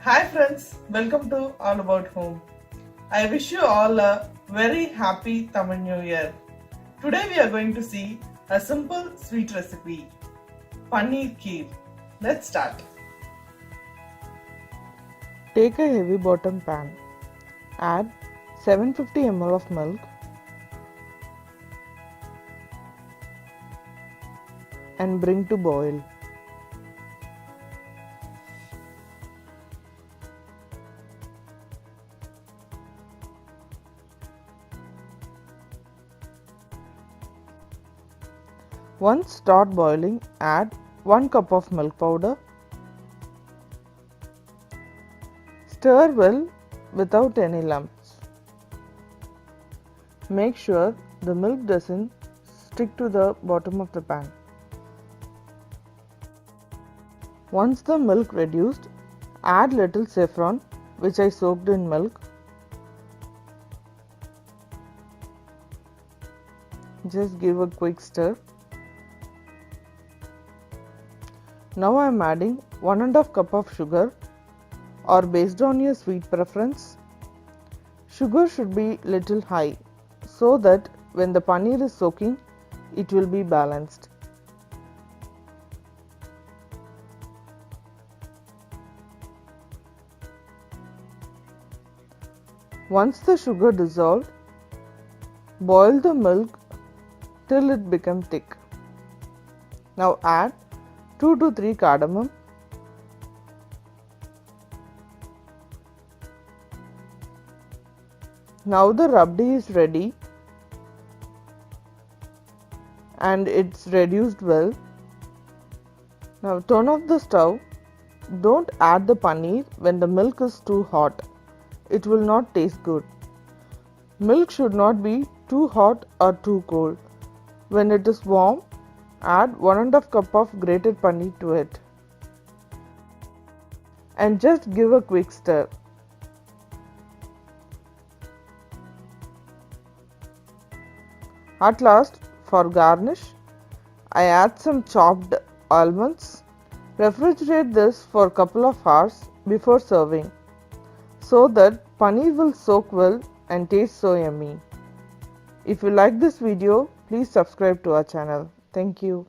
Hi friends, welcome to All About Home. I wish you all a very happy Tamil New Year. Today we are going to see a simple sweet recipe, Paneer Kheer. Let's start. Take a heavy bottom pan. Add 750 ml of milk and bring to boil. Once start boiling, add 1 cup of milk powder. Stir well without any lumps. Make sure the milk doesn't stick to the bottom of the pan. Once the milk reduced, add little saffron which I soaked in milk. Just give a quick stir. Now I am adding 1½ cup of sugar, or based on your sweet preference. Sugar should be little high so that when the paneer is soaking, it will be balanced. Once the sugar dissolved, boil the milk till it becomes thick. Now add 2 to 3 cardamom, now the rabdi is ready and it's reduced well. Now turn off the stove. Don't add the paneer when the milk is too hot. It will not taste good. Milk should not be too hot or too cold. When it is warm, add 1½ cup of grated paneer to it and just give a quick stir. At last, for garnish, I add some chopped almonds. Refrigerate this for a couple of hours before serving so that paneer will soak well and taste so yummy. If you like this video, please subscribe to our channel. Thank you.